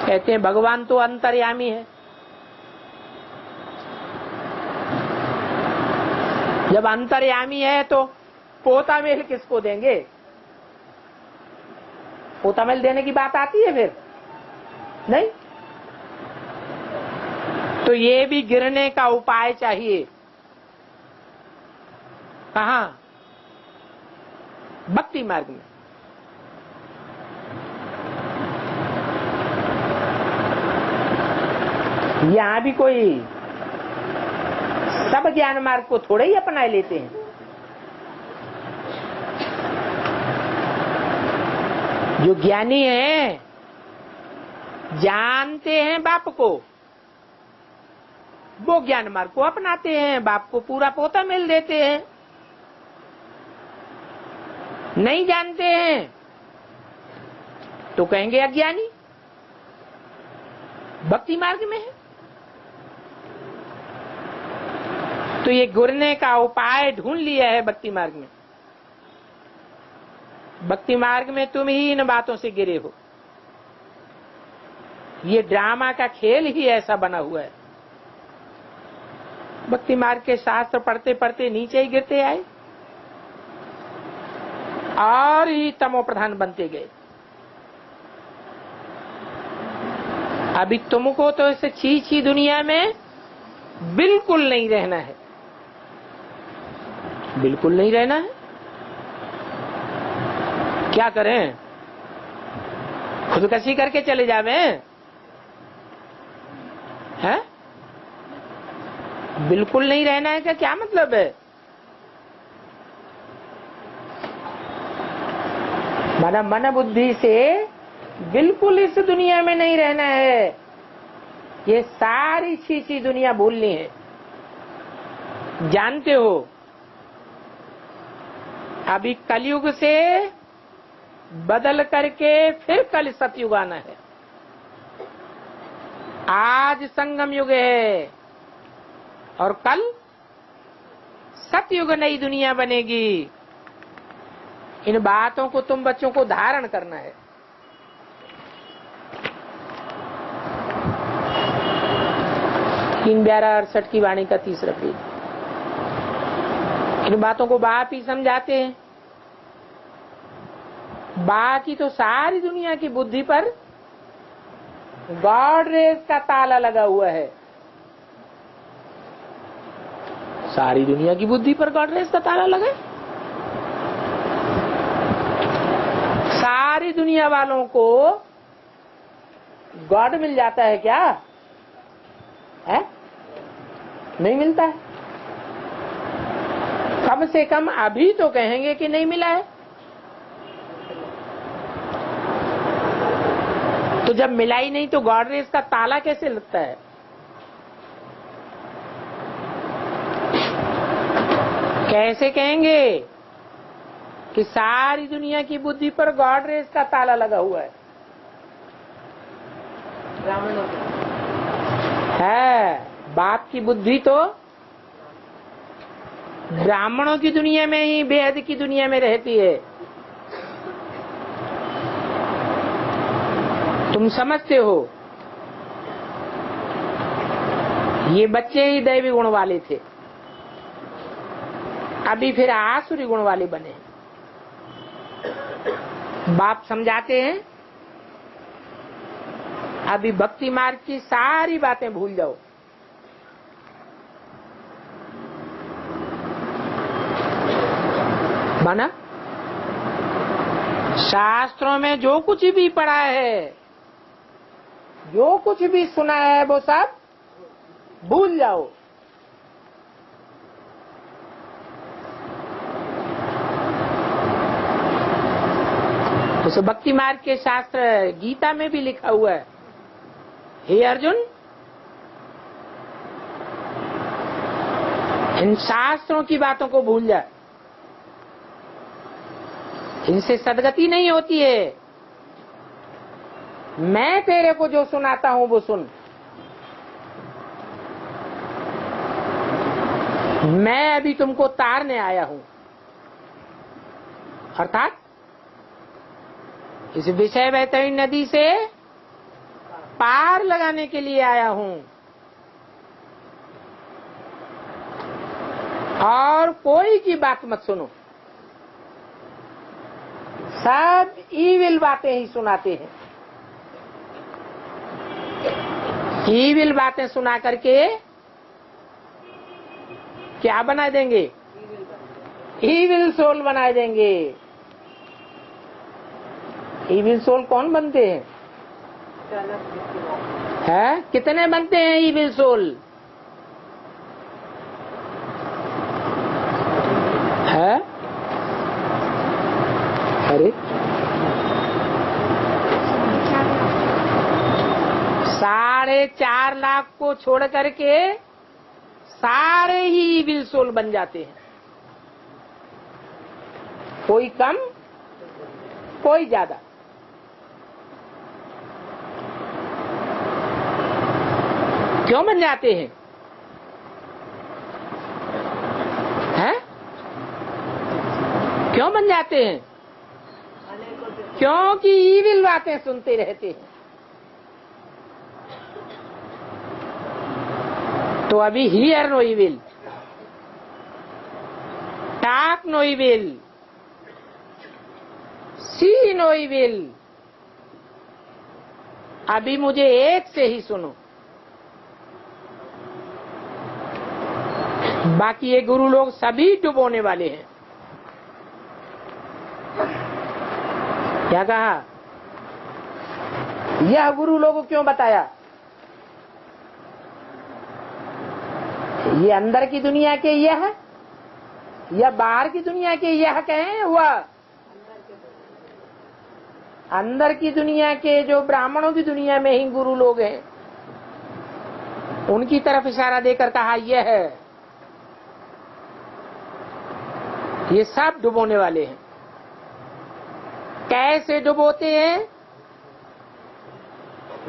कहते हैं भगवान तो अंतर्यामी है। जब अंतर्यामी है तो पोता मेल किसको देंगे? पोता मेल देने की बात आती है फिर? नहीं। तो ये भी गिरने का उपाय चाहिए। कहां? भक्ति मार्ग में। यहां भी कोई सब ज्ञान मार्ग को थोड़े ही अपना लेते हैं। जो ज्ञानी हैं जानते हैं बाप को, वो ज्ञान मार्ग को अपनाते हैं, बाप को पूरा पोता मेल देते हैं। नहीं जानते हैं तो कहेंगे अज्ञानी, भक्ति मार्ग में है। तो ये गिरने का उपाय ढूंढ लिया है भक्ति मार्ग में। भक्ति मार्ग में तुम ही इन बातों से गिरे हो। ये ड्रामा का खेल ही ऐसा बना हुआ है। भक्ति मार्ग के शास्त्र पढ़ते पढ़ते नीचे ही गिरते आए और ही तमो प्रधान बनते गए। अभी तुमको तो इस छी दुनिया में बिल्कुल नहीं रहना है। बिल्कुल नहीं रहना है। क्या करें? खुदकशी करके चले जावे हैं? बिल्कुल नहीं रहना है का क्या मतलब है? मन बुद्धि से बिल्कुल इस दुनिया में नहीं रहना है। ये सारी छी दुनिया भूलनी है। जानते हो अभी कलयुग से बदल करके फिर कल सतयुग आना है। आज संगम युग है और कल सतयुग नई दुनिया बनेगी। इन बातों को तुम बच्चों को धारण करना है। तीन 1268 की वाणी का 30 पेज। इन बातों को बाप ही समझाते हैं। बाकी तो सारी दुनिया की बुद्धि पर गॉड रेस का ताला लगा हुआ है। सारी दुनिया की बुद्धि पर गॉड रेस का ताला लगा है। सारी दुनिया वालों को गॉड मिल जाता है क्या? है? नहीं मिलता है। कम से कम अभी तो कहेंगे कि नहीं मिला है। तो जब मिला ही नहीं तो गॉडरेज का ताला कैसे लगता है? कैसे कहेंगे कि सारी दुनिया की बुद्धि पर गॉडरेज का ताला लगा हुआ है? ब्राह्मणों है, बाप की बुद्धि तो ब्राह्मणों की दुनिया में ही, बेहद की दुनिया में रहती है। तुम समझते हो, ये बच्चे ही दैवी गुण वाले थे, अभी फिर आसुरी गुण वाले बने। बाप समझाते हैं अभी भक्ति मार्ग की सारी बातें भूल जाओ। माना शास्त्रों में जो कुछ भी पढ़ा है, जो कुछ भी सुना है, वो सब भूल जाओ। उस भक्ति मार्ग के शास्त्र गीता में भी लिखा हुआ है, हे अर्जुन, इन शास्त्रों की बातों को भूल जा, इनसे सदगति नहीं होती है। मैं तेरे को जो सुनाता हूं वो सुन। मैं अभी तुमको तारने आया हूं, अर्थात इस विषय वैतरणी नदी से पार लगाने के लिए आया हूं। और कोई की बात मत सुनो, सब ईविल बातें ही सुनाते हैं। ईविल बातें सुना करके क्या बना देंगे? ईविल सोल बना देंगे। ईविल सोल कौन बनते हैं? है? कितने बनते हैं ईविल सोल? है? अरे 4.5 लाख को छोड़ करके सारे ही ईविल सोल बन जाते हैं, कोई कम कोई ज्यादा। क्यों बन जाते हैं? हैं? क्यों बन जाते हैं? क्योंकि ईविल बातें सुनते रहते हैं। तो अभी hear no evil, talk no evil, see no evil. अभी मुझे एक से ही सुनो। बाकी ये गुरु लोग सभी डुबोने वाले हैं। क्या कहा? यह गुरु लोगों को क्यों बताया? ये अंदर की दुनिया के यह या बाहर की दुनिया के यह कहें हुआ? अंदर की दुनिया के जो ब्राह्मणों की दुनिया में ही गुरु लोग हैं, उनकी तरफ इशारा देकर कहा यह है। ये सब डुबोने वाले हैं। कैसे डुबोते हैं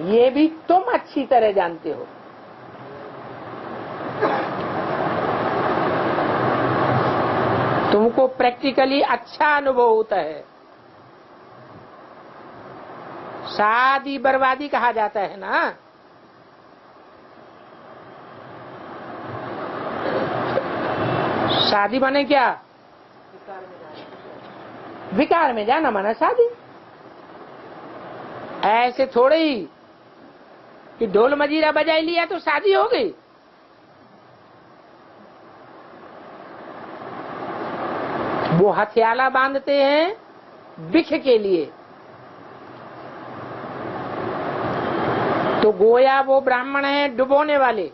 ये भी तुम अच्छी तरह जानते हो। तुमको प्रैक्टिकली अच्छा अनुभव होता है। शादी बर्बादी कहा जाता है ना। शादी माने क्या? विकार में जाना माना शादी। ऐसे थोड़े ही कि ढोल मजीरा बजाई लिया तो शादी हो गई। वो हथियाला बांधते हैं बिख के लिए। तो गोया वो ब्राह्मण है डुबोने वाले,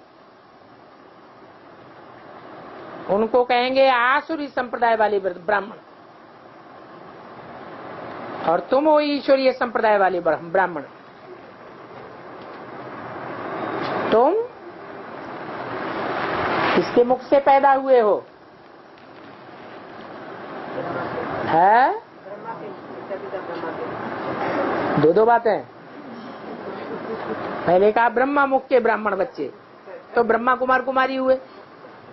उनको कहेंगे आसुरी संप्रदाय वाले ब्राह्मण, और तुम हो ईश्वरीय संप्रदाय वाले ब्राह्मण। तुम किसके मुख से पैदा हुए हो? है दो बातें। पहले कहा ब्रह्मा मुख के ब्राह्मण बच्चे, तो ब्रह्मा कुमार कुमारी हुए।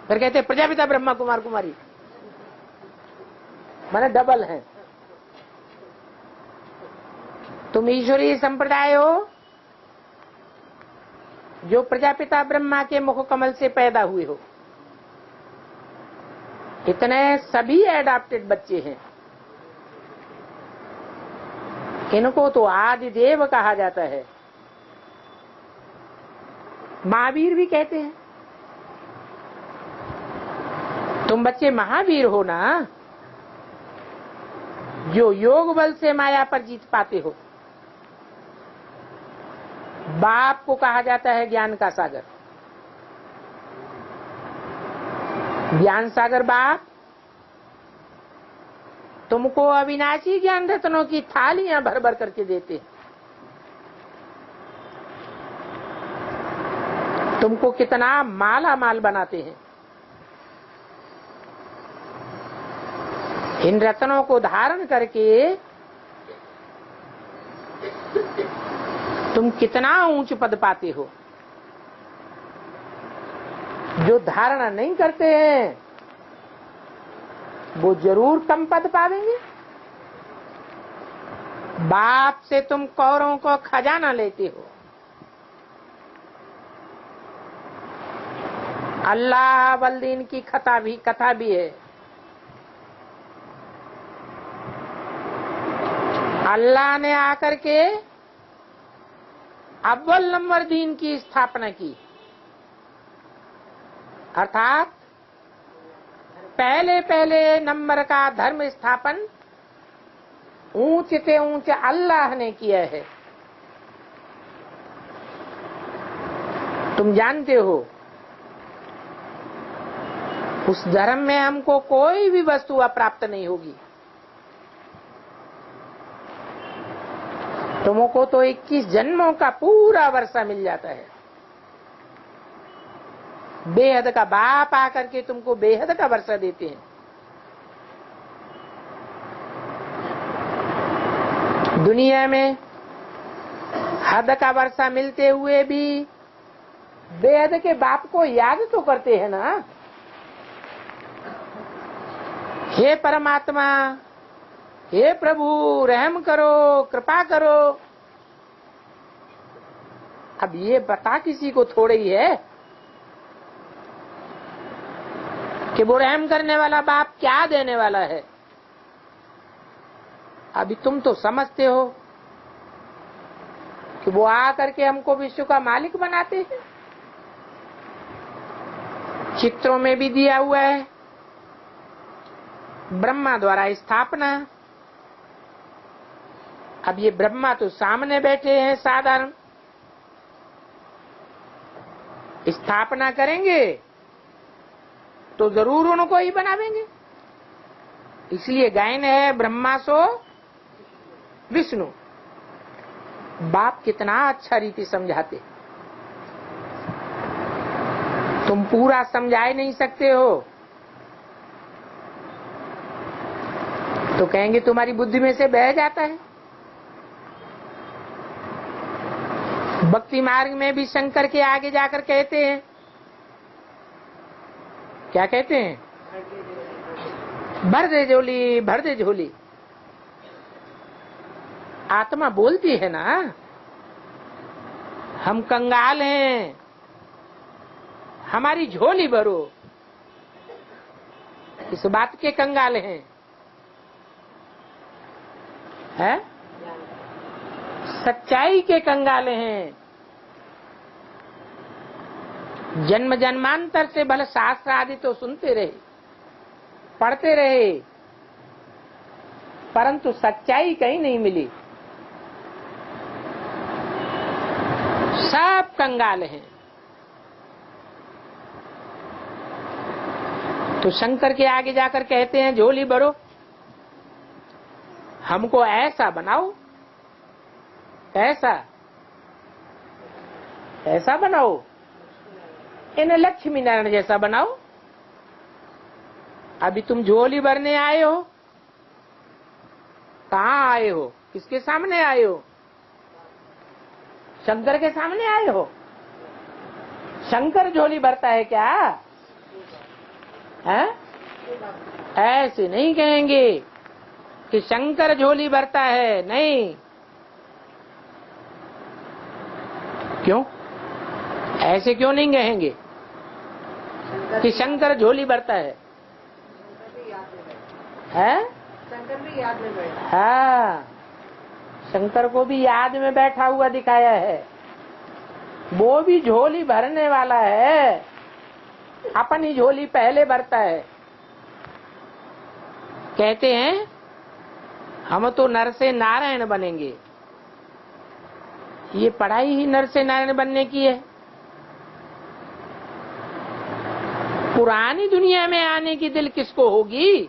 फिर कहते प्रजापिता ब्रह्मा कुमार कुमारी, माने डबल हैं। तुम ईश्वरीय संप्रदाय हो जो प्रजापिता ब्रह्मा के मुख कमल से पैदा हुए हो। इतने सभी एडॉप्टेड बच्चे हैं। इनको तो आदि देव कहा जाता है, महावीर भी कहते हैं। तुम बच्चे महावीर हो ना, जो योग बल से माया पर जीत पाते हो। बाप को कहा जाता है ज्ञान का सागर, ज्ञान सागर बाप तुमको अविनाशी ज्ञान रत्नों की थालियां भर भर करके देते, तुमको कितना माला माल बनाते हैं। इन रत्नों को धारण करके तुम कितना ऊंच पद पाते हो। जो धारणा नहीं करते हैं वो जरूर कम पद पावेंगे। बाप से तुम कौरों को खजाना लेते हो। अल्लाह बलदीन की कथा भी है। अल्लाह ने आकर के अव्वल नंबर दीन की स्थापना की, अर्थात पहले नंबर का धर्म स्थापन ऊंच से ऊंच अल्लाह ने किया है। तुम जानते हो उस धर्म में हमको कोई भी वस्तु अप्राप्त नहीं होगी। तुमको तो 21 जन्मों का पूरा वर्षा मिल जाता है। बेहद का बाप आकर के तुमको बेहद का वर्षा देते हैं। दुनिया में हद का वर्षा मिलते हुए भी बेहद के बाप को याद तो करते हैं ना। हे परमात्मा, हे प्रभु रहम करो, कृपा करो। अब ये बता किसी को थोड़ा ही है कि वो रहम करने वाला बाप क्या देने वाला है। अभी तुम तो समझते हो कि वो आकर के हमको विश्व का मालिक बनाते हैं। चित्रों में भी दिया हुआ है, ब्रह्मा द्वारा स्थापना। अब ये ब्रह्मा तो सामने बैठे हैं, साधारण स्थापना करेंगे तो जरूर उनको ही बनावेंगे। इसलिए गायन है ब्रह्मा सो विष्णु। बाप कितना अच्छा रीति समझाते, तुम पूरा समझा ही नहीं सकते हो तो कहेंगे तुम्हारी बुद्धि में से बह जाता है। भक्ति मार्ग में भी शंकर के आगे जाकर कहते हैं, क्या कहते हैं? भर दे झोली, भर दे झोली। आत्मा बोलती है ना, हम कंगाल हैं, हमारी झोली भरो। इस बात के कंगाल हैं, है? सच्चाई के कंगाल हैं। जन्म जन्मांतर से भले शास्त्र आदि तो सुनते रहे, पढ़ते रहे, परंतु सच्चाई कहीं नहीं मिली। सब कंगाल हैं। तो शंकर के आगे जाकर कहते हैं झोली भरो, हमको ऐसा बनाओ, ऐसा बनाओ इन्हें लक्ष्मी नारायण जैसा बनाओ। अभी तुम झोली भरने आए हो, कहाँ आए हो, किसके सामने आए हो? शंकर के सामने आए हो। शंकर झोली भरता है क्या? है? ऐसे नहीं कहेंगे कि शंकर झोली भरता है, नहीं। क्यों? ऐसे क्यों नहीं कहेंगे कि शंकर झोली भरता है? शंकर भी याद में बैठा। हाँ, शंकर को भी याद में बैठा हुआ दिखाया है। वो भी झोली भरने वाला है, अपनी झोली पहले भरता है। कहते हैं हम तो नर से नारायण बनेंगे। ये पढ़ाई ही नर से नारायण बनने की है। पुरानी दुनिया में आने की दिल किसको होगी?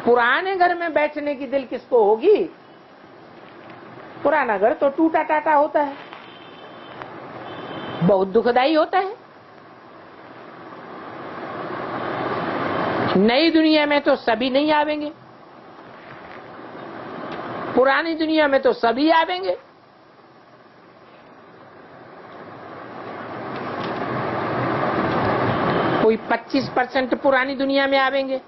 पुराने घर में बैठने की दिल किसको होगी? पुराना घर तो टूटा टाटा होता है, बहुत दुखदाई होता है। नई दुनिया में तो सभी नहीं आवेंगे, पुरानी दुनिया में तो सभी आवेंगे। कोई 25% पुरानी दुनिया में आवेंगे,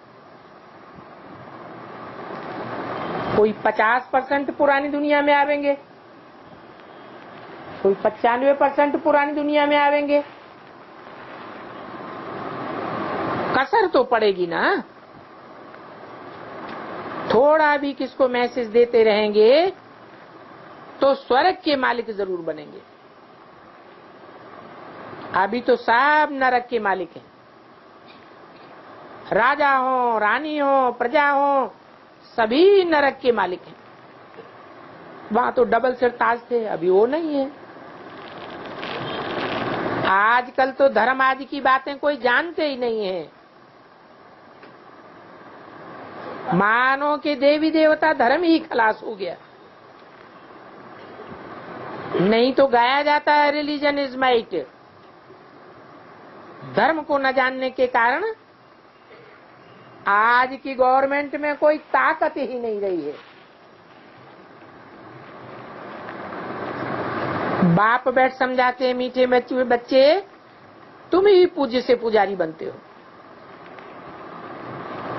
कोई 50% पुरानी दुनिया में आवेंगे, कोई 95% पुरानी दुनिया में आवेंगे। कसर तो पड़ेगी ना। थोड़ा भी किसको मैसेज देते रहेंगे तो स्वर्ग के मालिक जरूर बनेंगे। अभी तो सब नरक के मालिक हैं। राजा हो, रानी हो, प्रजा हो, सभी नरक के मालिक हैं। वहां तो डबल सिर ताज थे, अभी वो नहीं है। आजकल तो धर्म आदि की बातें कोई जानते ही नहीं है। मानो कि देवी देवता धर्म ही खलास हो गया। नहीं तो गाया जाता है रिलीजन इज माइट। धर्म को न जानने के कारण आज की गवर्नमेंट में कोई ताकत ही नहीं रही है। बाप बैठ समझाते हैं मीठे बच्चे, तुम ही पूज्य से पुजारी बनते हो,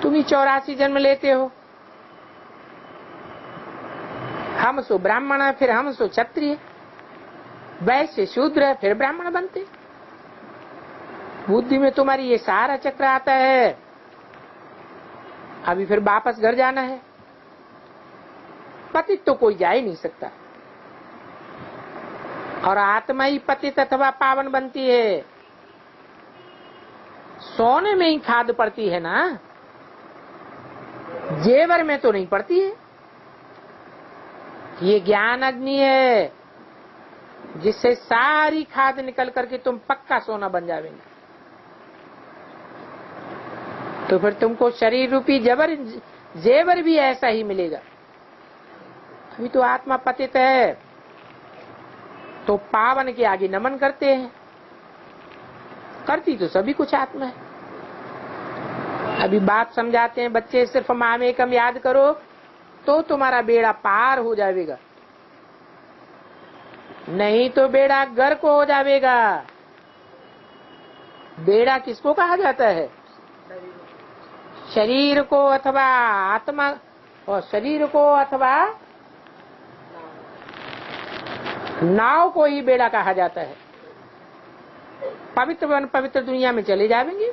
तुम ही 84 जन्म लेते हो। हम सो ब्राह्मण है, फिर हम सो क्षत्रिय, वैश्य शूद्र है, फिर ब्राह्मण बनते। बुद्धि में तुम्हारी ये सारा चक्र आता है। अभी फिर वापस घर जाना है। पतित तो कोई जा ही नहीं सकता, और आत्मा ही पतित अथवा पावन बनती है। सोने में ही खाद पड़ती है ना, जेवर में तो नहीं पड़ती है। ये ज्ञान अग्नि है जिससे सारी खाद निकल करके तुम पक्का सोना बन जाओगे। तो फिर तुमको शरीर रूपी जेवर भी ऐसा ही मिलेगा। अभी तो आत्मा पतित है तो पावन के आगे नमन करते हैं। करती तो सभी कुछ आत्मा है। अभी बात समझाते हैं बच्चे, सिर्फ मामेकम याद करो तो तुम्हारा बेड़ा पार हो जाएगा, नहीं तो बेड़ा गर्क हो जाएगा। बेड़ा किसको कहा जाता है? शरीर को अथवा आत्मा, और शरीर को अथवा नाव को ही बेड़ा कहा जाता है। पवित्र वन पवित्र दुनिया में चले जाएंगे,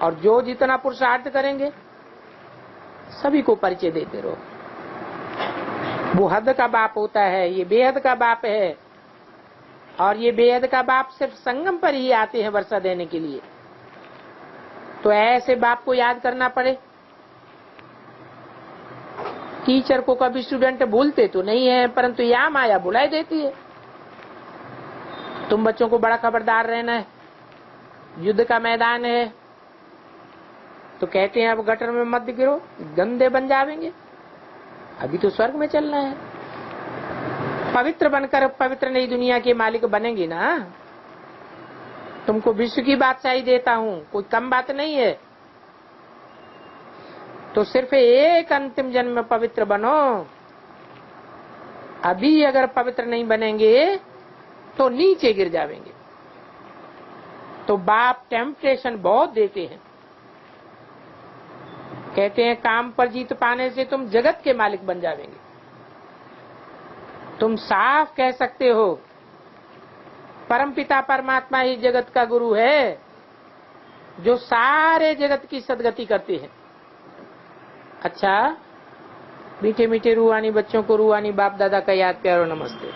और जो जितना पुरुषार्थ करेंगे सभी को परिचय देते रहो। वो हद का बाप होता है, ये बेहद का बाप है। और ये बेहद का बाप सिर्फ संगम पर ही आते हैं वर्षा देने के लिए। तो ऐसे बाप को याद करना पड़े। टीचर को कभी स्टूडेंट भूलते तो नहीं है, परंतु या माया बुलाई देती है। तुम बच्चों को बड़ा खबरदार रहना है, युद्ध का मैदान है। तो कहते हैं अब गटर में मत गिरो, गंदे बन जाएंगे। अभी तो स्वर्ग में चलना है। पवित्र बनकर पवित्र नई दुनिया के मालिक बनेंगे ना। तुमको विश्व की बादशाही देता हूं, कोई कम बात नहीं है। तो सिर्फ एक अंतिम जन्म में पवित्र बनो। अभी अगर पवित्र नहीं बनेंगे तो नीचे गिर जाएंगे। तो बाप टेम्पटेशन बहुत देते हैं, कहते हैं काम पर जीत पाने से तुम जगत के मालिक बन जाएंगे। तुम साफ कह सकते हो परमपिता परमात्मा ही जगत का गुरु है, जो सारे जगत की सदगति करते हैं। अच्छा, मीठे मीठे रूहानी बच्चों को रूहानी बाप दादा का याद प्यार और नमस्ते।